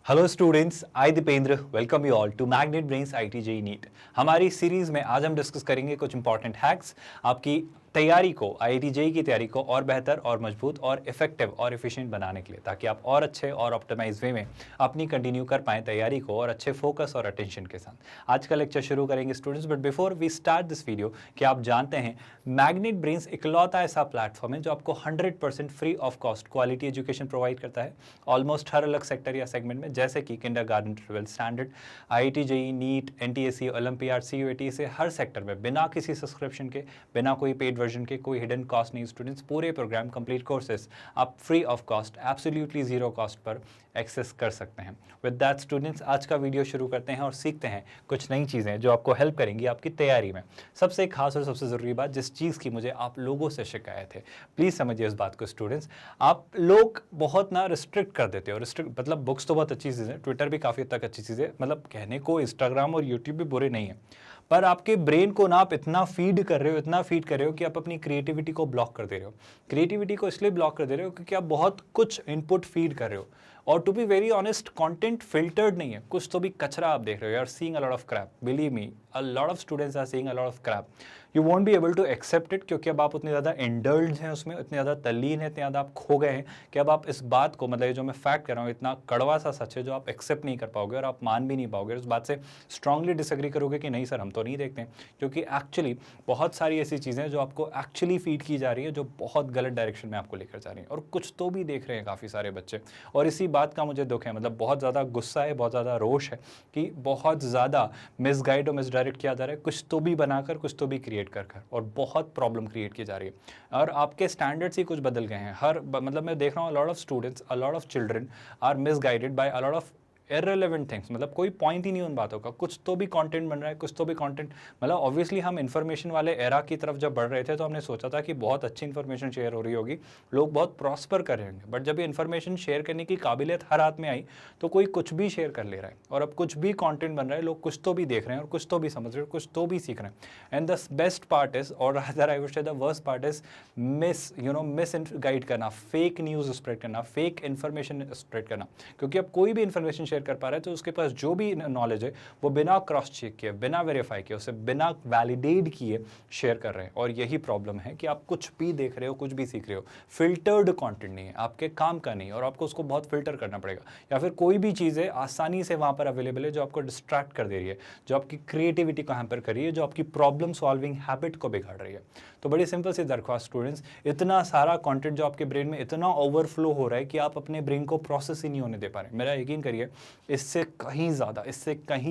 Hello students, I Deependra welcome you all to Magnet Brains IIT JEE NEET. हमारी series में आज हम discuss करेंगे कुछ इंपॉर्टेंट हैक्स आपकी तैयारी को, आईआईटी जेईई की तैयारी को और बेहतर और मजबूत और इफेक्टिव और एफिशिएंट बनाने के लिए, ताकि आप और अच्छे और ऑप्टिमाइज वे में अपनी कंटिन्यू कर पाएं तैयारी को और अच्छे फोकस और अटेंशन के साथ। आज का लेक्चर शुरू करेंगे students, but before we start this video, क्या आप जानते हैं मैग्नेट ब्रेन्स इकलौता ऐसा प्लेटफॉर्म है जो आपको 100% free of cost quality education provide करता है ऑलमोस्ट हर अलग सेक्टर या सेगमेंट में, जैसे कि kindergarten to 12th standard, IIT JEE, NEET, NTSC, olympiad, CUET से हर सेक्टर में बिना किसी सब्सक्रिप्शन के, बिना कोई पेड वर्जन के, कोई हिडन कॉस्ट नहीं। स्टूडेंट्स पूरे प्रोग्राम कंप्लीट कोर्सेज आप free of cost, absolutely zero cost पर एक्सेस कर सकते हैं। विद दैट स्टूडेंट्स, आज का वीडियो शुरू करते हैं और सीखते हैं कुछ नई चीज़ें जो आपको हेल्प करेंगी आपकी तैयारी में। सबसे खास और सबसे ज़रूरी बात, जिस चीज़ की मुझे आप लोगों से शिकायत है, प्लीज़ समझिए इस बात को स्टूडेंट्स। आप लोग बहुत ना रिस्ट्रिक्ट कर देते हो। रिस्ट्रिक्ट मतलब बुक्स तो बहुत अच्छी चीज़ है, ट्विटर भी काफ़ी हद तक अच्छी चीज़ है, मतलब कहने को इंस्टाग्राम और यूट्यूब भी बुरे नहीं है, पर आपके ब्रेन को ना आप इतना फीड कर रहे हो, इतना फीड कर रहे हो कि आप अपनी क्रिएटिविटी को ब्लॉक कर दे रहे हो। क्रिएटिविटी को इसलिए ब्लॉक कर दे रहे हो क्योंकि आप बहुत कुछ इनपुट फीड कर रहे हो, और to be very honest content filtered नहीं है, कुछ तो भी कचरा आप देख रहे हो। You are seeing a lot of crap, believe me, a lot of students are seeing a lot of crap. You won't be able to accept it, क्योंकि अब आप उतने ज़्यादा इंडल्ज हैं उसमें, इतने ज़्यादा तल्लीन है, इतने ज़्यादा आप खो गए हैं कि अब आप इस बात को, मतलब ये जो मैं फैक्ट कर रहा हूँ, इतना कड़वा सा सच है जो आप एक्सेप्ट नहीं कर पाओगे और आप मान भी नहीं पाओगे। उस बात से स्ट्रांगली डिसएग्री करोगे कि नहीं सर, हम तो नहीं देखते हैं, क्योंकि एक्चुअली बहुत सारी ऐसी चीज़ें हैं जो आपको एक्चुअली फीड की जा रही है, जो बहुत गलत डायरेक्शन में आपको लेकर जा रही है, और कुछ तो भी देख रहे हैं काफ़ी सारे बच्चे। और इसी बात का मुझे दुख है, मतलब बहुत ज़्यादा गुस्सा है, बहुत ज़्यादा रोष है कि बहुत ज़्यादा मिसगाइड और मिसडायरेक्ट किया जा रहा है, कुछ तो भी बनाकर, कुछ तो भी क्रिएट कर कर, और बहुत प्रॉब्लम क्रिएट की जा रही है। और आपके स्टैंडर्ड्स ही कुछ बदल गए हैं। मतलब मैं देख रहा हूँ, a lot of students, a lot of children are misguided by a lot of irrelevant things. मतलब कोई पॉइंट ही नहीं उन बातों का, कुछ तो भी कंटेंट बन रहा है, कुछ तो भी कंटेंट, मतलब ऑब्वियसली हम इन्फॉर्मेशन वाले एरा की तरफ जब बढ़ रहे थे तो हमने सोचा था कि बहुत अच्छी इन्फॉर्मेशन शेयर हो रही होगी, लोग बहुत प्रॉस्पर कर रहे होंगे। बट जब ये इन्फॉर्मेशन शेयर करने की काबिलियत हर हाथ में आई तो कोई कुछ भी शेयर कर ले रहा है, और अब कुछ भी कॉन्टेंट बन रहा है, लोग कुछ तो भी देख रहे हैं और कुछ तो भी समझ रहे हैं, कुछ तो भी सीख रहे हैं। And the best part is, और rather I would say the worst part is, misguide करना, फेक न्यूज़ स्प्रेड करना, फेक इन्फॉर्मेशन स्प्रेड करना। क्योंकि अब कोई भी इन्फॉर्मेशन शेयर कर पा रहा है तो उसके पास जो भी नॉलेज है वो बिना क्रॉस चेक किए, बिना वेरीफाई किए, उसे बिना वैलिडेट किए शेयर कर रहे हैं। और यही प्रॉब्लम है कि आप कुछ भी देख रहे हो, कुछ भी सीख रहे हो, फिल्टर्ड कंटेंट नहीं है, आपके काम का नहीं, और आपको उसको बहुत फिल्टर करना पड़ेगा। या फिर कोई भी चीज़ें आसानी से वहाँ पर अवेलेबल है जो आपको डिस्ट्रैक्ट कर दे रही है, जो आपकी क्रिएटिविटी को हैम्पर कर रही है, जो आपकी प्रॉब्लम सॉल्विंग हैबिट को बिगाड़ रही है। तो बड़ी सिंपल सी दरख्वास्त स्टूडेंट्स, इतना सारा कंटेंट जो आपके ब्रेन में इतना ओवरफ्लो हो रहा है कि आप अपने ब्रेन को प्रोसेस ही नहीं होने दे पा रहे। मेरा यकीन करिए, इससे कहीं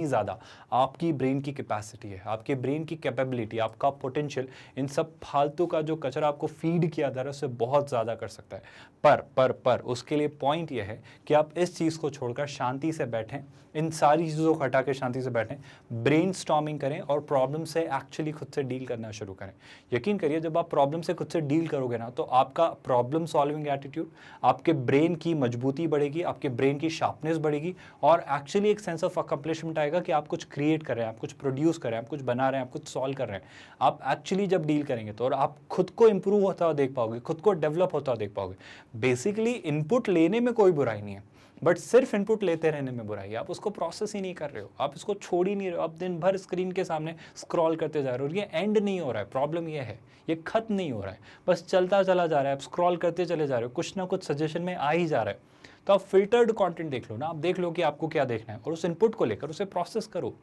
ज़्यादा आपकी ब्रेन की कैपेसिटी है, आपके ब्रेन की कैपेबिलिटी, आपका पोटेंशियल इन सब फालतू का जो कचरा आपको फीड किया जा रहा है उससे बहुत ज़्यादा कर सकता है। पर उसके लिए पॉइंट यह है कि आप इस चीज़ को छोड़कर शांति से बैठें, इन सारी चीज़ों को हटा के शांति से बैठें, ब्रेनस्टॉर्मिंग करें और प्रॉब्लम से एक्चुअली खुद से डील करना शुरू करें। यकीन करिए, जब आप प्रॉब्लम से खुद से डील करोगे ना, तो आपका प्रॉब्लम सॉल्विंग एटीट्यूड, आपके ब्रेन की मजबूती बढ़ेगी, आपके ब्रेन की शार्पनेस बढ़ेगी, और एक्चुअली एक सेंस ऑफ अकम्प्लिशमेंट आएगा कि आप कुछ क्रिएट कर रहे हैं, आप कुछ प्रोड्यूस कर रहे हैं, आप कुछ बना रहे हैं, आप कुछ सॉल्व कर रहे हैं। आप एक्चुअली जब डील करेंगे तो, और आप खुद को इंप्रूव होता हुआ देख पाओगे, खुद को डेवलप होता हुआ देख पाओगे। बेसिकली इनपुट लेने में कोई बुराई नहीं है, बट सिर्फ इनपुट लेते रहने में बुराई है। आप उसको प्रोसेस ही नहीं कर रहे हो, आप इसको छोड़ ही नहीं रहे हो, आप दिन भर स्क्रीन के सामने स्क्रॉल करते जा रहे हो, और ये एंड नहीं हो रहा है। प्रॉब्लम ये है, ये खत्म नहीं हो रहा है, बस चलता चला जा रहा है, आप स्क्रॉल करते चले जा रहे हो, कुछ ना कुछ सजेशन में आ ही जा रहा है। तो आप फिल्टर्ड कंटेंट देख लो ना, आप देख लो कि आपको क्या देखना है, और उस इनपुट को लेकर उसे प्रोसेस करो।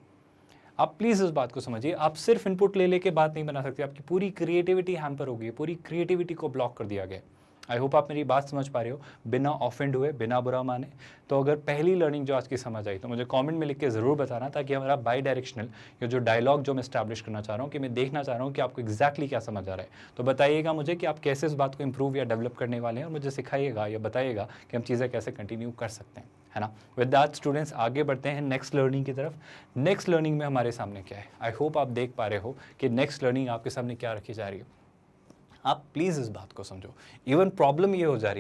आप प्लीज़ इस बात को समझिए, आप सिर्फ इनपुट ले लेके बात नहीं बना सकते, आपकी पूरी क्रिएटिविटी हैम्पर होगी, पूरी क्रिएटिविटी को ब्लॉक कर दिया गया। आई होप आप मेरी बात समझ पा रहे हो, बिना ऑफेंड हुए, बिना बुरा माने। तो अगर पहली लर्निंग जो आज की समझ आई तो मुझे कमेंट में लिख के ज़रूर बताना, ताकि हमारा बाई डायरेक्शनल ये जो डायलॉग जो मैं स्टैब्लिश करना चाह रहा हूँ, कि मैं देखना चाह रहा हूँ कि आपको एक्जैक्टली क्या समझ आ रहा है। तो बताइएगा मुझे कि आप कैसे इस बात को इंप्रूव या डेवलप करने वाले हैं, और मुझे सिखाइएगा या बताइएगा कि हम चीज़ें कैसे कंटिन्यू कर सकते हैं, है ना। विद दैट स्टूडेंट्स, आगे बढ़ते हैं नेक्स्ट लर्निंग की तरफ। नेक्स्ट लर्निंग में हमारे सामने क्या है, आई होप आप देख पा रहे हो कि नेक्स्ट लर्निंग आपके सामने क्या रखी जा रही है। आप प्लीज़ इस बात को समझो। इवन प्रॉब्लम ये हो जा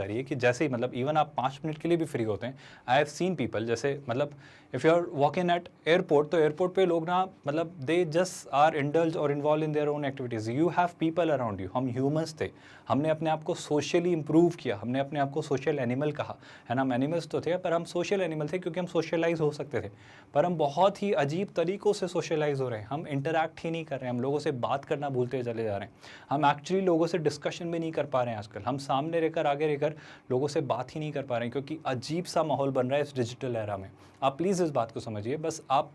रही है कि जैसे ही मतलब इवन आप 5 मिनट के लिए भी फ्री होते हैं, आई हैव सीन पीपल, जैसे मतलब if you are walking at airport, तो एयरपोर्ट पे लोग ना मतलब दे जस्ट आर इंडल्ज और involve in their own activities. You have people around you. हम ह्यूमंस थे, हमने अपने आप को सोशली इंप्रूव किया, हमने अपने आप को सोशल एनिमल कहा है ना। हम एनिमल्स तो थे पर हम सोशल एनिमल थे क्योंकि हम सोशलाइज हो सकते थे, पर हम बहुत ही अजीब तरीक़ों से सोशलाइज हो रहे हैं। हम इंटरैक्ट ही नहीं कर रहे हैं, हम लोगों से बात करना भूलते चले जा रहे हैं। हम एक्चुअली लोगों से डिस्कशन भी नहीं कर पा रहे हैं आजकल। हम सामने रहकर आगे रहकर लोगों से बात ही नहीं कर पा रहे हैं क्योंकि अजीब सा माहौल बन रहा है इस डिजिटल एरा में। आप प्लीज़ इस बात को समझिए। बस आप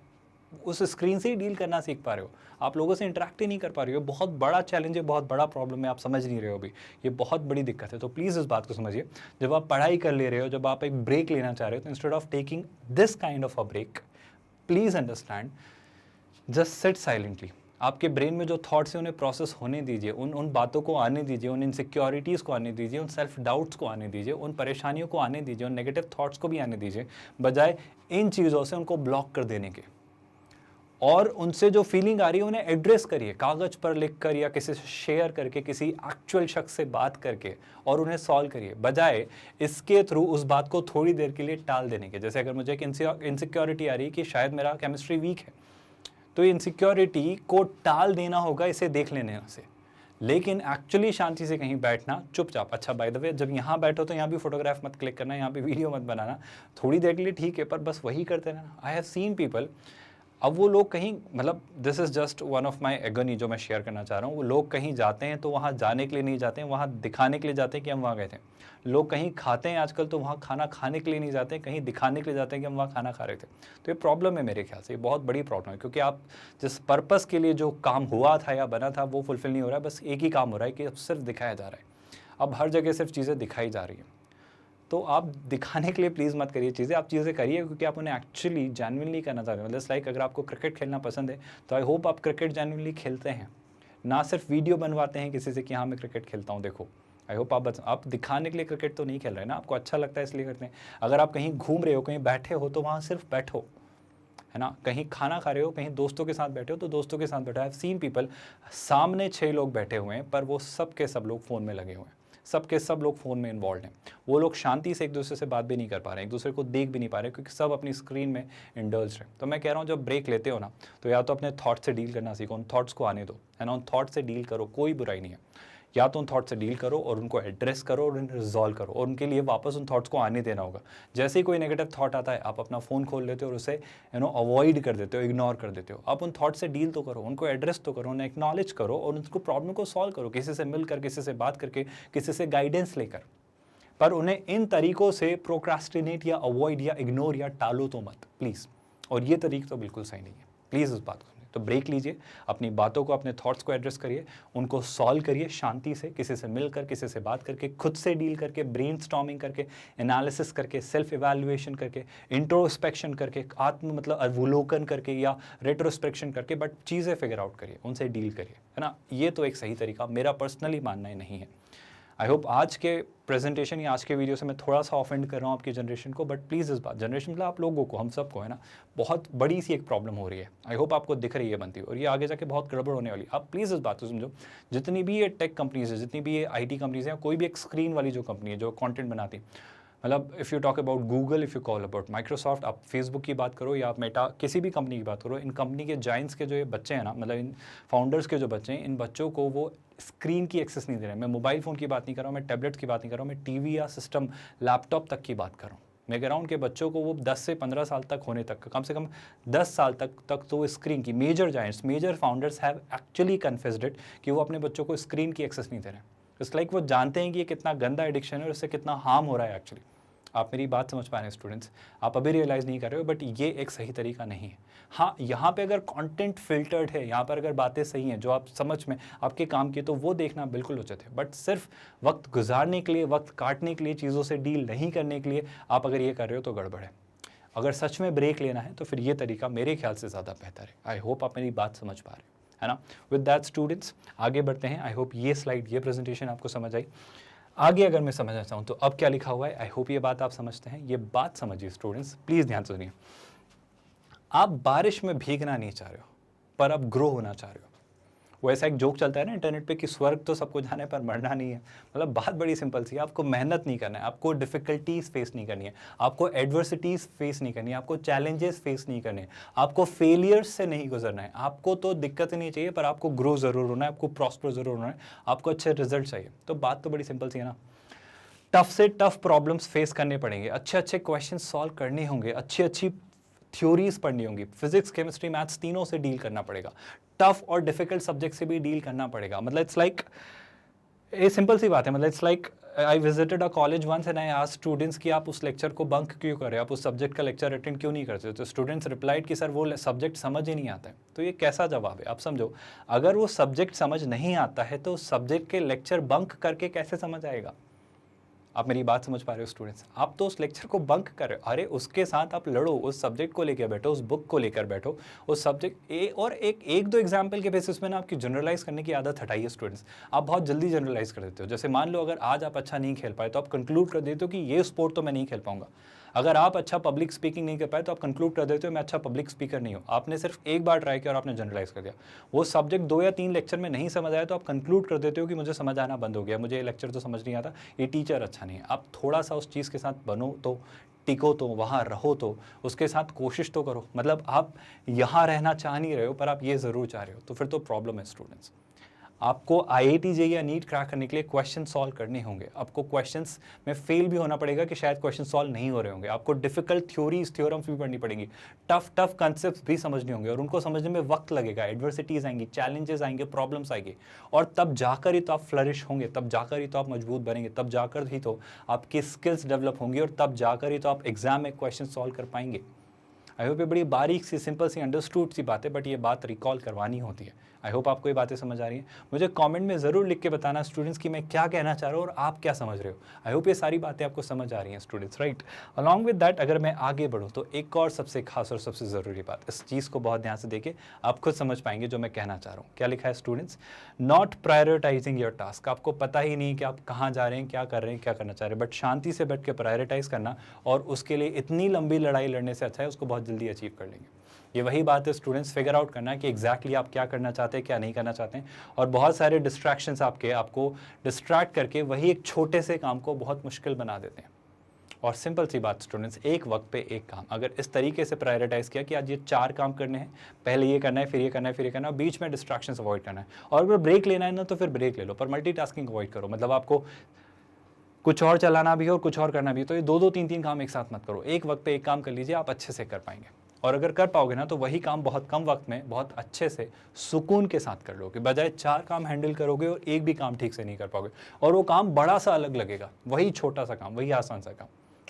उस स्क्रीन से ही डील करना सीख पा रहे हो, आप लोगों से इंटरेक्ट ही नहीं कर पा रहे हो। बहुत बड़ा चैलेंज है, बहुत बड़ा प्रॉब्लम है, आप समझ नहीं रहे हो अभी। ये बहुत बड़ी दिक्कत है। तो प्लीज़ इस बात को समझिए। जब आप पढ़ाई कर ले रहे हो, जब आप एक ब्रेक लेना चाह रहे हो, तो instead of taking this kind of a break, please understand, just sit silently. आपके ब्रेन में जो थॉट्स हैं उन्हें प्रोसेस होने दीजिए, उन बातों को आने दीजिए, उन इनसिक्योरिटीज़ को आने दीजिए, उन सेल्फ डाउट्स को आने दीजिए, उन परेशानियों को आने दीजिए, उन नेगेटिव थॉट्स को भी आने दीजिए, बजाय इन चीज़ों से उनको ब्लॉक कर देने के। और उनसे जो फीलिंग आ रही है उन्हें एड्रेस करिए, कागज़ पर लिख कर या किसी से शेयर करके, किसी एक्चुअल शख्स से बात करके, और उन्हें सॉल्व करिए, बजाय इसके थ्रू उस बात को थोड़ी देर के लिए टाल देने के। जैसे अगर मुझे एक इनसिक्योरिटी आ रही है कि शायद मेरा केमिस्ट्री वीक है, तो इनसिक्योरिटी को टाल देना होगा इसे देख लेने से, लेकिन एक्चुअली शांति से कहीं बैठना चुपचाप। अच्छा बाय द वे, जब यहाँ बैठो तो यहाँ भी फोटोग्राफ मत क्लिक करना, यहाँ भी वीडियो मत बनाना, थोड़ी देर के लिए ठीक है, पर बस वही करते रहना। आई हैव सीन पीपल, अब वो लोग कहीं मतलब this is just one of my agony जो मैं शेयर करना चाह रहा हूँ। वो लोग कहीं जाते हैं तो वहाँ जाने के लिए नहीं जाते हैं, वहाँ दिखाने के लिए जाते हैं कि हम वहाँ गए थे। लोग कहीं खाते हैं आजकल तो वहाँ खाना खाने के लिए नहीं जाते हैं, कहीं दिखाने के लिए जाते हैं कि हम वहाँ खाना खा रहे थे। तो ये प्रॉब्लम है मेरे ख्याल से, ये बहुत बड़ी प्रॉब्लम है, क्योंकि आप जिस पर्पस के लिए जो काम हुआ था या बना था वो फुलफिल नहीं हो रहा है। बस एक ही काम हो रहा है कि अब सिर्फ दिखाया जा रहा है। अब हर जगह सिर्फ चीज़ें दिखाई जा रही हैं। तो आप दिखाने के लिए प्लीज़ मत करिए चीज़ें, आप चीज़ें करिए क्योंकि आप उन्हें एक्चुअली जेन्युइनली करना चाहते हैं। मतलब लाइक अगर आपको क्रिकेट खेलना पसंद है तो आई होप आप क्रिकेट जेन्युइनली खेलते हैं, ना सिर्फ वीडियो बनवाते हैं किसी से कि हाँ मैं क्रिकेट खेलता हूँ देखो। आई होप आप दिखाने के लिए क्रिकेट तो नहीं खेल रहे ना, आपको अच्छा लगता है इसलिए करते हैं। अगर आप कहीं घूम रहे हो, कहीं बैठे हो, तो वहाँ सिर्फ बैठो, है ना। कहीं खाना खा रहे हो, कहीं दोस्तों के साथ बैठे हो तो दोस्तों के साथ बैठो। आई हैव सीन पीपल, सामने 6 लोग बैठे हुए हैं पर वो सब के सब लोग फ़ोन में लगे हुए हैं, सब के सब लोग फ़ोन में इन्वॉल्व हैं। वो लोग शांति से एक दूसरे से बात भी नहीं कर पा रहे हैं, एक दूसरे को देख भी नहीं पा रहे क्योंकि सब अपनी स्क्रीन में इंडल्ज हैं। तो मैं कह रहा हूँ जब ब्रेक लेते हो ना, तो या तो अपने थॉट से डील करना सीखो, उन थॉट्स को आने दो, है ना। उन थॉट से डील करो, कोई बुराई नहीं है। या तो उन थॉट से डील करो और उनको एड्रेस करो और उन्हें रिजॉल्व करो, और उनके लिए वापस उन थॉट्स को आने देना होगा। जैसे ही कोई नेगेटिव थॉट आता है, आप अपना फ़ोन खोल लेते हो और उसे अवॉइड कर देते हो, इग्नोर कर देते हो। आप उन थॉट से डील तो करो, उनको एड्रेस तो करो, उन्हें एक्नॉलेज करो और उनको प्रॉब्लम को सॉल्व करो, किसी से मिलकर, किसी से बात करके, किसी से गाइडेंस लेकर। पर उन्हें इन तरीक़ों से प्रोक्रास्टिनेट या अवॉइड या इग्नोर या टालो तो मत प्लीज़। और ये तरीक़ा तो बिल्कुल सही नहीं है, प्लीज़ इस बात को। तो ब्रेक लीजिए, अपनी बातों को, अपने थॉट्स को एड्रेस करिए, उनको सॉल्व करिए शांति से, किसी से मिलकर, किसी से बात करके, खुद से डील करके, ब्रेनस्टॉर्मिंग करके, एनालिसिस करके, सेल्फ इवैल्यूएशन करके, इंट्रोस्पेक्शन करके, मतलब अवलोकन करके या रेट्रोस्पेक्शन करके, बट चीज़ें फिगर आउट करिए, उनसे डील करिए, है ना। ये तो एक सही तरीका मेरा पर्सनली मानना ही नहीं है। आई होप आज के प्रेजेंटेशन या आज के वीडियो से मैं थोड़ा सा ऑफेंड कर रहा हूँ आपकी जनरेशन को, बट प्लीज़ इस बात, जनरेशन मतलब आप लोगों को, हम सबको, है ना, बहुत बड़ी सी एक प्रॉब्लम हो रही है। आई होप आपको दिख रही है बनती हुई, और ये आगे जाके बहुत गड़बड़ होने वाली है। आप प्लीज़ इस बात को समझो, जितनी भी ये टेक कंपनीज है, जितनी भी ये IT कंपनीज हैं, कोई भी एक स्क्रीन वाली जो कंपनी है जो कंटेंट बनाती है, मतलब if you talk about Google, if you call about Microsoft, आप फेसबुक की बात करो या आप मेटा, किसी भी कंपनी की बात करो, इन कंपनी के जाइंट्स के जो ये बच्चे हैं ना, मतलब इन फाउंडर्स के जो बच्चे हैं, इन बच्चों को वो स्क्रीन की एक्सेस नहीं दे रहे हैं। मैं मोबाइल फ़ोन की बात नहीं कर रहा हूँ, मैं टैबलेट्स की बात नहीं कर रहा हूँ, मैं टीवी या सिस्टम, लैपटॉप तक की बात कर रहा हूँ। मैं कह रहा हूँ उनके बच्चों को वो 10 से 15 साल तक होने तक, कम से कम 10 साल तक तो स्क्रीन की, major giants, major founders have actually confessed it कि वो अपने बच्चों को स्क्रीन की एक्सेस नहीं दे रहे हैं। इट्स लाइक वो जानते हैं कि ये कितना गंदा एडिक्शन है और इससे कितना हार्म हो रहा है एक्चुअली। आप मेरी बात समझ पा रहे हैं स्टूडेंट्स, आप अभी रियलाइज़ नहीं कर रहे हो, बट ये एक सही तरीका नहीं है। हाँ, यहाँ पे अगर कंटेंट फिल्टर्ड है, यहाँ पर अगर बातें सही हैं जो आप समझ में आपके काम की, तो वो देखना बिल्कुल उचित है। बट सिर्फ वक्त गुजारने के लिए, वक्त काटने के लिए, चीज़ों से डील नहीं करने के लिए आप अगर ये कर रहे हो तो गड़बड़ है। अगर सच में ब्रेक लेना है तो फिर ये तरीका मेरे ख्याल से ज़्यादा बेहतर है। आई होप आप मेरी बात समझ पा रहे हो, है ना। विद दैट स्टूडेंट्स आगे बढ़ते हैं। आई होप ये स्लाइड, ये प्रेजेंटेशन आपको समझ आई। आगे अगर मैं समझना चाहूँ तो अब क्या लिखा हुआ है, आई होप ये बात आप समझते हैं। ये बात समझिए स्टूडेंट्स, प्लीज़ ध्यान सुनिए। आप बारिश में भीगना नहीं चाह रहे हो, पर अब ग्रो होना चाह रहे हो। वो ऐसा एक जोक चलता है ना इंटरनेट पे कि स्वर्ग तो सबको जाना है पर मरना नहीं है। मतलब बात बड़ी सिंपल सी है, आपको मेहनत नहीं करना है, आपको डिफिकल्टीज फेस नहीं करनी है, आपको एडवर्सिटीज फेस नहीं करनी है, आपको चैलेंजेस फेस नहीं करने हैं, आपको फेलियर्स से नहीं गुजरना है। आपको तो दिक्कत नहीं चाहिए पर आपको ग्रो जरूर होना है, आपको प्रॉस्पर जरूर होना है, आपको अच्छे रिजल्ट चाहिए। तो बात तो बड़ी सिंपल सी है ना। टफ से टफ प्रॉब्लम्स फेस करने पड़ेंगे, अच्छे अच्छे क्वेश्चन सॉल्व करने होंगे, अच्छी अच्छी थ्योरीज पढ़नी होंगी, फिजिक्स केमिस्ट्री मैथ्स तीनों से डील करना पड़ेगा, टफ और डिफिकल्ट सब्जेक्ट से भी डील करना पड़ेगा। मतलब इट्स लाइक ये सिंपल सी बात है। मतलब it's like I visited a college once and I asked students कि आप उस लेक्चर को बंक क्यों कर रहे हो, आप उस सब्जेक्ट का लेक्चर अटेंड क्यों नहीं करते। तो स्टूडेंट्स रिप्लाइड कि सर वो सब्जेक्ट समझ ही नहीं आता है। तो ये कैसा जवाब है आप समझो, अगर वो सब्जेक्ट समझ नहीं आता है तो उस सब्जेक्ट के लेक्चर बंक करके कैसे समझ आएगा। आप मेरी बात समझ पा रहे हो स्टूडेंट्स, आप तो उस लेक्चर को बंक कर रहे हो, अरे उसके साथ आप लड़ो, उस सब्जेक्ट को लेकर बैठो, उस बुक को लेकर बैठो, उस सब्जेक्ट और एक दो एग्जाम्पल के बेसिस में ना आपकी जनरलाइज करने की आदत हटाइए स्टूडेंट्स। आप बहुत जल्दी जनरलाइज कर देते हो। जैसे मान लो अगर आज आप अच्छा नहीं खेल पाए तो आप कंक्लूड कर देते हो कि ये स्पोर्ट तो मैं नहीं खेल पाऊंगा। अगर आप अच्छा पब्लिक स्पीकिंग नहीं कर पाए तो आप कंक्लूड कर देते हो मैं अच्छा पब्लिक स्पीकर नहीं हूँ। आपने सिर्फ एक बार ट्राई किया और आपने जनरलाइज कर दिया। वो सब्जेक्ट 2 या 3 लेक्चर में नहीं समझ आया तो आप कंक्लूड कर देते हो कि मुझे समझ आना बंद हो गया, मुझे ये लेक्चर तो समझ नहीं आता, ये टीचर अच्छा नहीं है। आप थोड़ा सा उस चीज़ के साथ बनो तो, टिको तो, वहाँ रहो तो, उसके साथ कोशिश तो करो। मतलब आप यहाँ रहना चाह नहीं रहे हो पर आप ये ज़रूर चाह रहे हो, तो फिर तो प्रॉब्लम है स्टूडेंट्स। आपको IIT JEE या नीट क्रैक करने के लिए क्वेश्चन सॉल्व करने होंगे। आपको क्वेश्चंस में फेल भी होना पड़ेगा कि शायद क्वेश्चन सॉल्व नहीं हो रहे होंगे। आपको डिफिकल्ट थ्योरीज थ्योरम्स भी पढ़नी पड़ेंगी, टफ कंसेप्ट्स भी समझने होंगे और उनको समझने में वक्त लगेगा। एडवर्सिटीज आएंगी, चैलेंजेस आएंगे, प्रॉब्लम्स आएंगे और तब जाकर ही तो आप फ्लरिश होंगे, तब जाकर ही तो आप मजबूत बनेंगे, तब जाकर ही तो आपकी स्किल्स डेवलप होंगी और तब जाकर ही तो आप एग्जाम में क्वेश्चन सॉल्व कर पाएंगे। आई होप ये बड़ी बारीक सी, सिंपल सी, अंडरस्टूड सी बात है, बट ये बात रिकॉल करवानी होती है। आई होप आपको ये बातें समझ आ रही हैं। मुझे कमेंट में ज़रूर लिख के बताना स्टूडेंट्स कि मैं क्या कहना चाह रहा हूँ और आप क्या समझ रहे हो। आई होप ये सारी बातें आपको समझ आ रही हैं students, right. Along with that अगर मैं आगे बढ़ूँ तो एक और सबसे खास और सबसे ज़रूरी बात, इस चीज़ को बहुत ध्यान से देखें, आप खुद समझ पाएंगे जो मैं कहना चाह रहा हूँ। क्या लिखा है students, not prioritising your task. आपको पता ही नहीं कि आप कहाँ जा रहे हैं, क्या कर रहे हैं, क्या करना चाह रहे हैं, बट शांति से बैठ के प्रायोरिटाइज करना और उसके लिए इतनी लंबी लड़ाई लड़ने से अच्छा है उसको बहुत जल्दी अचीव कर लेंगे। ये वही बात है स्टूडेंट्स, फिगर आउट करना कि एग्जैक्टली आप क्या करना चाहते हैं, क्या नहीं करना चाहते हैं, और बहुत सारे डिस्ट्रैक्शंस आपको डिस्ट्रैक्ट करके वही एक छोटे से काम को बहुत मुश्किल बना देते हैं। और सिंपल सी बात स्टूडेंट्स, एक वक्त पे एक काम अगर इस तरीके से प्रायोरिटाइज किया कि आज ये 4 काम करने हैं, पहले ये करना है, फिर ये करना है, फिर ये करना है, बीच में डिस्ट्रैक्शंस अवॉइड करना है, और अगर ब्रेक लेना है ना तो फिर ब्रेक ले लो, पर मल्टीटास्किंग अवॉइड करो। मतलब आपको कुछ और चलाना भी हो और कुछ और करना भी हो तो ये 2-2 3-3 काम एक साथ मत करो, एक वक्त पे एक काम कर लीजिए, आप अच्छे से कर पाएंगे। और अगर कर पाओगे ना तो वही काम बहुत कम वक्त में बहुत अच्छे से सुकून के साथ कर लोगे, बजाय 4 काम हैंडल करोगे और एक भी काम ठीक से नहीं कर पाओगे और वो काम बड़ा सा अलग लगेगा, वही छोटा सा काम, वही आसान सा काम।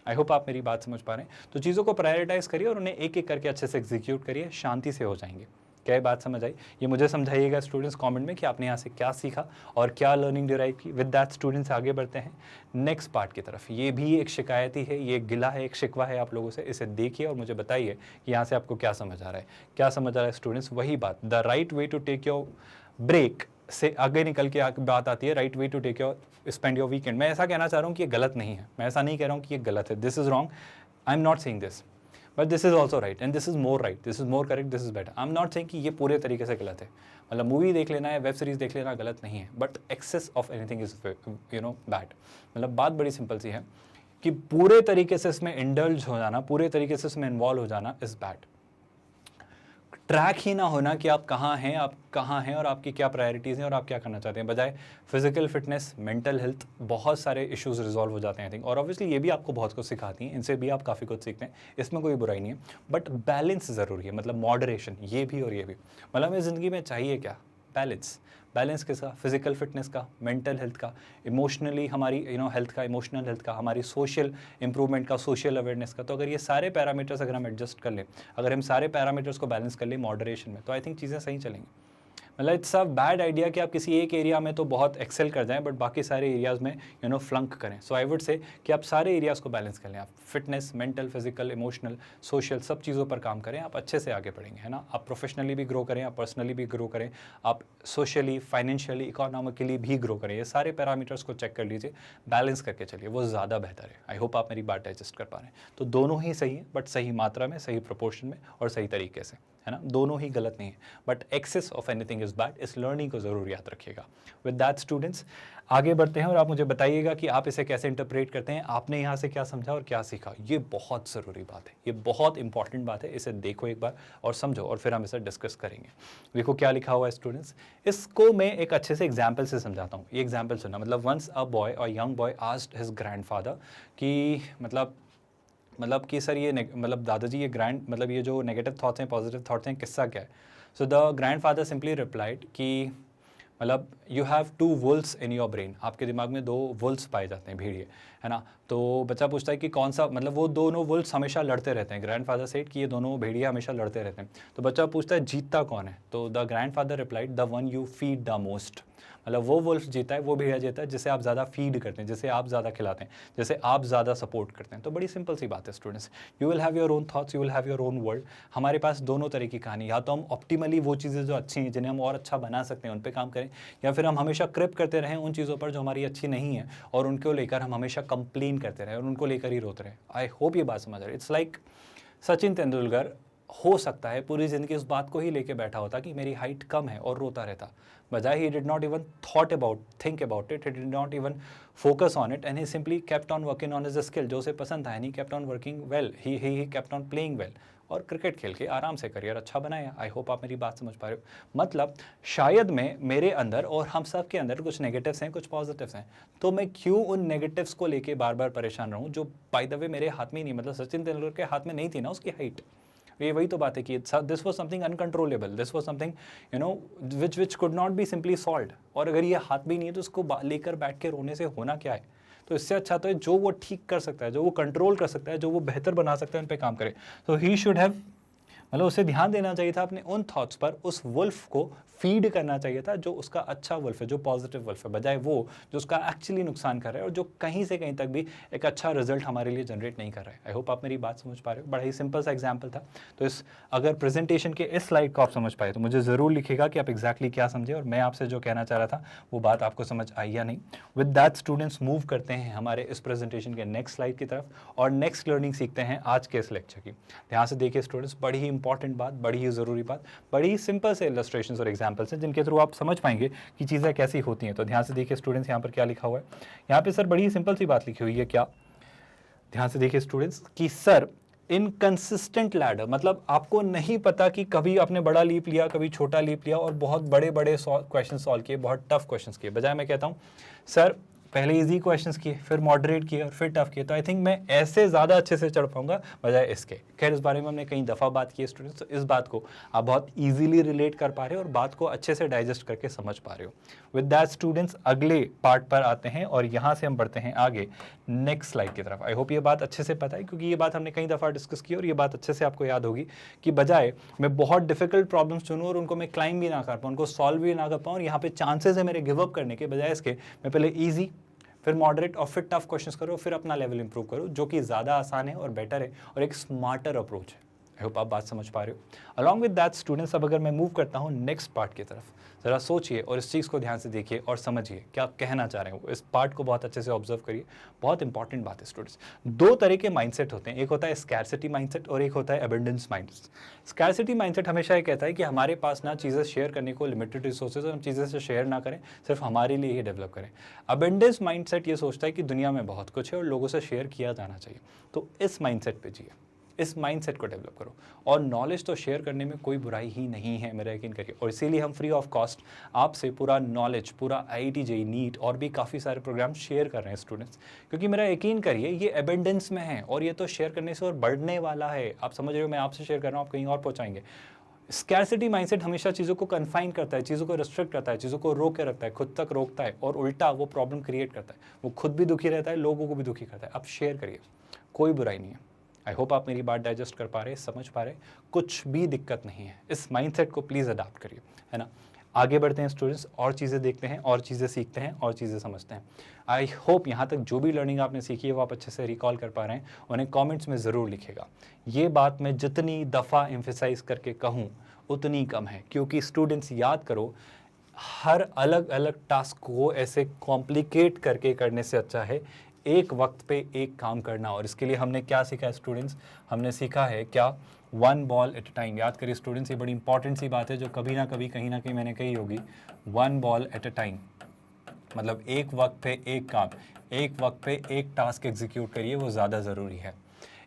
आई होप आप मेरी बात समझ पा रहे हैं। तो चीज़ों को प्रायोरिटाइज करिए और उन्हें एक एक करके अच्छे से एग्जीक्यूट करिए, शांति से हो जाएंगे। क्या ये बात समझ आई? ये मुझे समझाइएगा स्टूडेंट्स कमेंट में कि आपने यहाँ से क्या सीखा और क्या लर्निंग डिराइव की। विद दैट स्टूडेंट्स आगे बढ़ते हैं नेक्स्ट पार्ट की तरफ। ये भी एक शिकायत ही है, ये एक गिला है, एक शिकवा है आप लोगों से। इसे देखिए और मुझे बताइए कि यहाँ से आपको क्या समझ आ रहा है, क्या समझ आ रहा है स्टूडेंट्स। वही बात, the right way to take your break से आगे निकल के बात आती है, right way to take your spend your weekend. मैं ऐसा कहना चाह रहा हूँ कि ये गलत नहीं है, मैं ऐसा नहीं कह रहा हूँ कि ये गलत है, this is wrong, I am not saying this, but this is also right and this is more right, this is more correct, this is better. I am not saying कि ये पूरे तरीके से गलत है। मतलब मूवी देख लेना है, वेब सीरीज देख लेना गलत नहीं है, but excess of anything is bad. मतलब बात बड़ी सिंपल सी है कि पूरे तरीके से इसमें इंडल्ज हो जाना, पूरे तरीके से इसमें इन्वॉल्व हो जाना इज बैड। ट्रैक ही ना होना कि आप कहाँ हैं और आपकी क्या प्रायोरिटीज़ हैं और आप क्या करना चाहते हैं, बजाय फिजिकल फिटनेस, मेंटल हेल्थ, बहुत सारे इश्यूज रिजॉल्व हो जाते हैं आई थिंक। और ऑब्वियसली ये भी आपको बहुत कुछ सिखाती हैं, इनसे भी आप काफ़ी कुछ सीखते हैं, इसमें कोई बुराई नहीं है, बट बैलेंस ज़रूरी है। मतलब मॉडरेशन, ये भी और ये भी। मतलब हमें ज़िंदगी में चाहिए क्या, बैलेंस। बैलेंस किसका, फिजिकल फिटनेस का, मेंटल हेल्थ का, इमोशनली हमारी हेल्थ का, इमोशनल हेल्थ का, हमारी सोशल इंप्रूवमेंट का, सोशल अवेयरनेस का। तो अगर ये सारे पैरामीटर्स अगर हम एडजस्ट कर लें, अगर हम सारे पैरामीटर्स को बैलेंस कर लें मॉडरेशन में, तो आई थिंक चीज़ें सही चलेंगी। मतलब इट्स अ बैड आइडिया कि आप किसी एक एरिया में तो बहुत एक्सेल कर जाएं बट बाकी सारे एरियाज़ में फ्लंक करें। सो आई वुड से कि आप सारे एरियाज़ को बैलेंस कर लें, आप fitness, mental, physical, emotional, social, सब चीज़ों पर काम करें, आप अच्छे से आगे बढ़ेंगे, है ना। आप प्रोफेशनली भी ग्रो करें, आप पर्सनली भी ग्रो करें, आप सोशली, फाइनेंशियली, इकोनॉमिकली भी ग्रो करें। ये सारे पैरामीटर्स को चेक कर लीजिए, बैलेंस करके चलिए, वो ज़्यादा बेहतर है। आई होप आप मेरी बात डाइजेस्ट कर पा रहे हैं। तो दोनों ही सही है, बट सही मात्रा में, सही प्रोपोर्शन में और सही तरीके से, है ना, दोनों ही गलत नहीं है, but excess of anything is bad. इस लर्निंग को ज़रूर याद रखिएगा। विद दैट स्टूडेंट्स आगे बढ़ते हैं और आप मुझे बताइएगा कि आप इसे कैसे इंटरप्रेट करते हैं, आपने यहाँ से क्या समझा और क्या सीखा। ये बहुत ज़रूरी बात है, ये बहुत इंपॉर्टेंट बात है, इसे देखो एक बार और समझो और फिर हम इसे डिस्कस करेंगे। देखो क्या लिखा हुआ है स्टूडेंट्स, इसको मैं एक अच्छे से एग्जाम्पल से समझाता हूँ। ये एग्जाम्पल सुनना, मतलब वंस अ बॉय और young boy asked his grandfather कि मतलब कि सर ये मतलब दादाजी ये मतलब ये जो नेगेटिव थॉट्स हैं पॉजिटिव थॉट्स हैं किस्सा क्या है। So the grandfather simply replied कि मतलब you have 2 Wolves in your brain, आपके दिमाग में 2 वुल्स पाए जाते हैं, भेड़िए, है ना। तो बच्चा पूछता है कि कौन सा, मतलब वो दोनों वुल्स हमेशा लड़ते रहते हैं। ग्रैंडफादर सेड कि ये दोनों भेड़िए हमेशा लड़ते रहते हैं। तो बच्चा पूछता है जीतता कौन है। तो the grandfather replied the one you feed the most, मतलब वो वुल्फ जीता है, वो भेड़िया जीता है जिसे आप ज़्यादा फीड करते हैं, जिसे आप ज़्यादा खिलाते हैं, जिसे आप ज़्यादा सपोर्ट करते हैं। तो बड़ी सिंपल सी बात है students, you will have your own thoughts, you will have your own world. हमारे पास दोनों तरह की कहानी, या तो हम ऑप्टिमली वो चीज़ें जो अच्छी हैं जिन्हें हम और अच्छा बना सकते हैं उन पर काम करें, या फिर हम हमेशा क्रिप करते रहें उन चीज़ों पर जो हमारी अच्छी नहीं है और उनको लेकर हम हमेशा कंप्लेन करते रहें और उनको लेकर ही रोते रहें। आई होप ये बात समझ रहे। इट्स लाइक सचिन तेंदुलकर हो सकता है पूरी ज़िंदगी उस बात को ही लेके बैठा होता कि मेरी हाइट कम है और रोता रहता, बजाय he did not even think about it, he did not even focus on it and he simply kept on working on his skill, जो उसे पसंद था, and he kept on working well, he kept on playing well, और cricket खेल के आराम से career अच्छा बनाया। आई होप आप मेरी बात समझ पा रहे हो। मतलब शायद में मेरे अंदर और हम सब के अंदर कुछ नेगेटिव्स हैं, कुछ पॉजिटिव्स हैं, तो मैं क्यों उन नेगेटिव्स को लेके बार बार परेशान रहूं, जो बाय द वे मेरे हाथ में ही नहीं, मतलब सचिन तेंदुलकर के हाथ में नहीं थी ना उसकी हाइट। ये वही तो बात है कि this was something uncontrollable, this was something you know which could not be simply solve. और अगर ये हाथ भी नहीं है तो उसको लेकर बैठ के रोने से होना क्या है। तो इससे अच्छा तो है जो वो ठीक कर सकता है, जो वो कंट्रोल कर सकता है, जो वो बेहतर बना सकता है, उन पे काम करे। तो ही शुड हैव, मतलब उसे ध्यान देना चाहिए था अपने उन थॉट्स पर, उस वुल्फ को फीड करना चाहिए था जो उसका अच्छा वुल्फ है, जो पॉजिटिव वुल्फ है, बजाय वो जो उसका एक्चुअली नुकसान कर रहा है और जो कहीं से कहीं तक भी एक अच्छा रिजल्ट हमारे लिए जनरेट नहीं कर रहा है। आई होप आप मेरी बात समझ पा रहे हो। बड़ा ही सिंपल सा एग्जाम्पल था। तो इस अगर प्रेजेंटेशन के इस स्लाइड को आप समझ पाए तो मुझे ज़रूर लिखिएगा कि आप एक्जैक्टली क्या समझे और मैं आपसे जो कहना चाह रहा था वो बात आपको समझ आई या नहीं। विद दैट स्टूडेंट्स मूव करते हैं हमारे इस प्रेजेंटेशन के नेक्स्ट स्लाइड की तरफ और नेक्स्ट लर्निंग सीखते हैं आज के इस लेक्चर की। ध्यान से देखिए स्टूडेंट्स, बड़ी ही इंपॉर्टेंट बात, बड़ी ही ज़रूरी बात, बड़ी ही सिंपल से इलस्ट्रेशंस और एग्जाम्पल्स हैं जिनके थ्रू आप समझ पाएंगे कि चीज़ें कैसी होती हैं। तो ध्यान से देखिए स्टूडेंट्स, यहाँ पर क्या लिखा हुआ है। यहाँ पे सर बड़ी ही सिंपल सी बात लिखी हुई है। क्या? ध्यान से देखिए स्टूडेंट्स कि सर इनकंसिस्टेंट लैडर, मतलब आपको नहीं पता कि कभी आपने बड़ा लीप लिया, कभी छोटा लीप लिया और बहुत बड़े बड़े क्वेश्चन सॉल्व किए, बहुत टफ क्वेश्चन किए, बजाय मैं कहता हूँ सर पहले इजी क्वेश्चंस किए, फिर मॉडरेट किए और फिर टफ किए, तो आई थिंक मैं ऐसे ज़्यादा अच्छे से चढ़ पाऊंगा बजाय इसके। खैर इस बारे में हमने कई दफ़ा बात की है स्टूडेंट्स, तो इस बात को आप बहुत इजीली रिलेट कर पा रहे हो और बात को अच्छे से डाइजेस्ट करके समझ पा रहे हो। विद दैट स्टूडेंट्स अगले पार्ट पर आते हैं और यहाँ से हम बढ़ते हैं आगे नेक्स्ट स्लाइड की तरफ। आई होप ये बात अच्छे से पता है क्योंकि ये बात हमने कई दफ़ा डिस्कस की और ये बात अच्छे से आपको याद होगी कि बजाय मैं बहुत डिफिकल्ट प्रॉब्लम्स चुनूँ और उनको मैं क्लाइम भी ना कर पाऊँ, उनको सॉल्व भी ना कर पाऊँ और यहाँ पे चांसेस है मेरे गिव अप करने के, बजाय इसके मैं पहले ईजी, फिर मॉडरेट और फिर टफ क्वेश्चंस करो, फिर अपना लेवल इंप्रूव करो, जो कि ज़्यादा आसान है और बेटर है और एक स्मार्टर अप्रोच है। आई होप आप बात समझ पा रहे हो। अलॉन्ग विद दैट स्टूडेंट्स अब अगर मैं मूव करता हूँ नेक्स्ट पार्ट की तरफ, ज़रा सोचिए और इस चीज़ को ध्यान से देखिए और समझिए क्या कहना चाह रहे हो। इस पार्ट को बहुत अच्छे से ऑब्जर्व करिए, बहुत इंपॉर्टेंट बात है स्टूडेंट्स। दो तरह के माइंडसेट होते हैं, एक होता है स्कैरसिटी माइंडसेट और एक होता है एबंडेंस माइंडसेट। स्कैरसिटी माइंडसेट हमेशा ये कहता है कि हमारे पास ना चीज़ें शेयर करने को लिमिटेड रिसोर्सेज और हम चीज़ें से शेयर ना करें, सिर्फ हमारे लिए ही डेवलप करें। एबंडेंस माइंडसेट ये सोचता है कि दुनिया में बहुत कुछ है और लोगों से शेयर किया जाना चाहिए। तो इस माइंडसेट पे जिए, इस माइंडसेट को डेवलप करो और नॉलेज तो शेयर करने में कोई बुराई ही नहीं है, मेरा यकीन करिए। और इसीलिए हम फ्री ऑफ कॉस्ट आपसे पूरा नॉलेज, पूरा IIT JEE नीट और भी काफ़ी सारे प्रोग्राम शेयर कर रहे हैं स्टूडेंट्स, क्योंकि मेरा यकीन करिए ये एबंडेंस में है और ये तो शेयर करने से और बढ़ने वाला है। आप समझ रहे हो, मैं आपसे शेयर कर रहा हूँ, आप कहीं और पहुँचाएंगे। स्कैरसिटी माइंडसेट हमेशा चीज़ों को कन्फाइन करता है, चीज़ों को रिस्ट्रिक्ट करता है, चीज़ों को रोक के रखता है, खुद तक रोकता है और उल्टा वो प्रॉब्लम क्रिएट करता है। वो खुद भी दुखी रहता है, लोगों को भी दुखी करता है। आप शेयर करिए, कोई बुराई नहीं है। आई होप आप मेरी बात डाइजेस्ट कर पा रहे, समझ पा रहे, कुछ भी दिक्कत नहीं है। इस माइंडसेट को प्लीज़ अडॉप्ट करिए, है ना। आगे बढ़ते हैं स्टूडेंट्स, और चीज़ें देखते हैं और चीज़ें सीखते हैं और चीज़ें समझते हैं। आई होप यहाँ तक जो भी लर्निंग आपने सीखी है वो आप अच्छे से रिकॉल कर पा रहे हैं, उन्हें कमेंट्स में ज़रूर लिखेगा। ये बात मैं जितनी दफ़ा एम्फेसाइज करके कहूँ उतनी कम है, क्योंकि स्टूडेंट्स याद करो, हर अलग अलग टास्क को ऐसे कॉम्प्लिकेट करके करने से अच्छा है एक वक्त पे एक काम करना। और इसके लिए हमने क्या सीखा है स्टूडेंट्स, हमने सीखा है क्या, one ball at a time. याद करिए स्टूडेंट्स, ये बड़ी इंपॉर्टेंट सी बात है जो कभी ना कभी कहीं ना कहीं मैंने कही होगी। One ball at a time मतलब एक वक्त पे एक काम, एक वक्त पे एक टास्क एग्जीक्यूट करिए, वो ज़्यादा ज़रूरी है।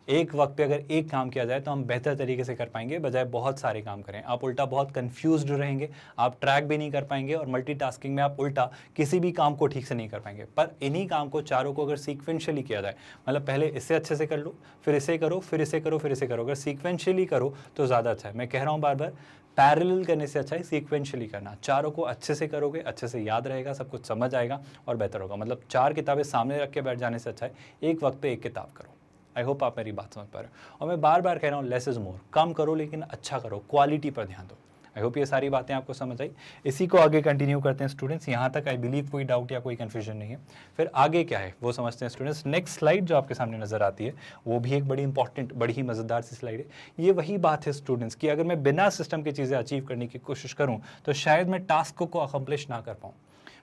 एक वक्त पे अगर एक काम किया जाए तो हम बेहतर तरीके से कर पाएंगे, बजाय बहुत सारे काम करें। आप उल्टा बहुत कंफ्यूज्ड रहेंगे, आप ट्रैक भी नहीं कर पाएंगे, और मल्टीटास्किंग में आप उल्टा किसी भी काम को ठीक से नहीं कर पाएंगे। पर इन्हीं काम को चारों को अगर सीक्वेंशियली किया जाए, मतलब पहले इसे अच्छे से कर लो, फिर इसे करो, फिर इसे करो, फिर इसे करो, अगर सीक्वेंशियली करो तो ज़्यादा अच्छा है। मैं कह रहा हूँ बार बार, पैरेलल करने से अच्छा है सीक्वेंशियली करना। चारों को अच्छे से करोगे, अच्छे से याद रहेगा, सब कुछ समझ आएगा और बेहतर होगा। मतलब 4 किताबें सामने रख के बैठ जाने से अच्छा है एक वक्त पे एक किताब करो। आई होप आप मेरी बात समझ पा रहे हो। और मैं बार बार कह रहा हूँ, लेस इज मोर, कम करो लेकिन अच्छा करो, क्वालिटी पर ध्यान दो। आई होप ये सारी बातें आपको समझ आई। इसी को आगे कंटिन्यू करते हैं स्टूडेंट्स। यहाँ तक आई बिलीव कोई डाउट या कोई कन्फ्यूजन नहीं है। फिर आगे क्या है वो समझते हैं स्टूडेंट्स। नेक्स्ट स्लाइड जो आपके सामने नजर आती है वो भी एक बड़ी इंपॉर्टेंट, बड़ी ही मज़ेदार सी स्लाइड है। ये वही बात है स्टूडेंट्स कि अगर मैं बिना सिस्टम की चीज़ें अचीव करने की कोशिश करूँ तो शायद मैं टास्क को अकम्प्लिश ना कर पाऊँ।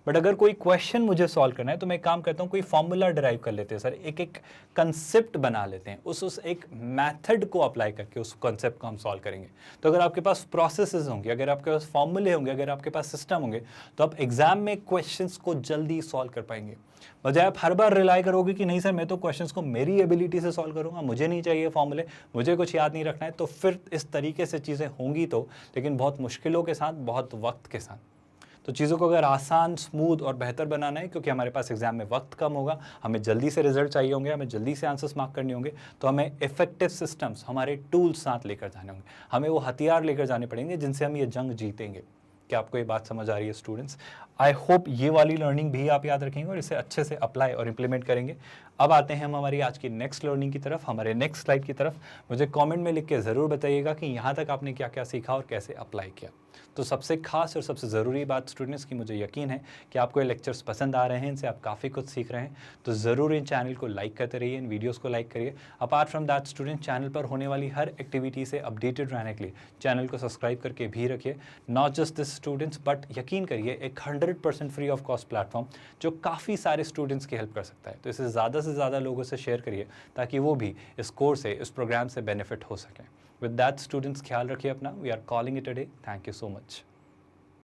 बट अगर कोई क्वेश्चन मुझे सॉल्व करना है तो मैं काम करता हूँ, कोई फॉर्मूला डिराइव कर लेते हैं सर, एक एक कंसेप्ट बना लेते हैं, उस एक मेथड को अप्लाई करके उस कंसेप्ट को हम सॉल्व करेंगे। तो अगर आपके पास प्रोसेसेस होंगे, अगर आपके पास फॉर्मूले होंगे, अगर आपके पास सिस्टम होंगे, तो आप एग्जाम में क्वेश्चंस को जल्दी सॉल्व कर पाएंगे। बजाय आप हर बार रिलाई करोगे कि नहीं सर मैं तो क्वेश्चंस को मेरी एबिलिटी से सॉल्व करूंगा, मुझे नहीं चाहिए फॉर्मूले, मुझे कुछ याद नहीं रखना है, तो फिर इस तरीके से चीज़ें होंगी तो, लेकिन बहुत मुश्किलों के साथ, बहुत वक्त के साथ। तो चीज़ों को अगर आसान, स्मूथ और बेहतर बनाना है, क्योंकि हमारे पास एग्जाम में वक्त कम होगा, हमें जल्दी से रिजल्ट चाहिए होंगे, हमें जल्दी से आंसर्स मार्क करने होंगे, तो हमें इफेक्टिव सिस्टम्स, हमारे टूल्स साथ लेकर जाने होंगे, हमें वो हथियार लेकर जाने पड़ेंगे जिनसे हम ये जंग जीतेंगे। क्या आपको ये बात समझ आ रही है स्टूडेंट्स? आई होप ये वाली लर्निंग भी आप याद रखेंगे और इसे अच्छे से अप्लाई और इम्प्लीमेंट करेंगे। अब आते हैं हम हमारी आज की नेक्स्ट लर्निंग की तरफ, हमारे नेक्स्ट स्लाइड की तरफ। मुझे कमेंट में लिख के ज़रूर बताइएगा कि यहाँ तक आपने क्या क्या सीखा और कैसे अप्लाई किया। तो सबसे खास और सबसे ज़रूरी बात स्टूडेंट्स की, मुझे यकीन है कि आपको ये लेक्चर्स पसंद आ रहे हैं, इनसे आप काफ़ी कुछ सीख रहे हैं। तो ज़रूर इन चैनल को लाइक करते रहिए, इन वीडियोस को लाइक करिए। Apart from that student, channel पर होने वाली हर एक्टिविटी से अपडेटेड रहने के लिए चैनल को सब्सक्राइब करके भी रखिए। Not just this students, but यकीन करिए एक 100% फ्री ऑफ कॉस्ट प्लेटफॉर्म जो काफ़ी सारे स्टूडेंट्स की हेल्प कर सकता है। तो इसे ज़्यादा से ज़्यादा लोगों से शेयर करिए ताकि वो भी इस कोर्स से, इस प्रोग्राम से बेनिफिट हो सकें। विद दैट स्टूडेंट्स, ख्याल रखिए अपना। We are calling it a day. Thank you so much.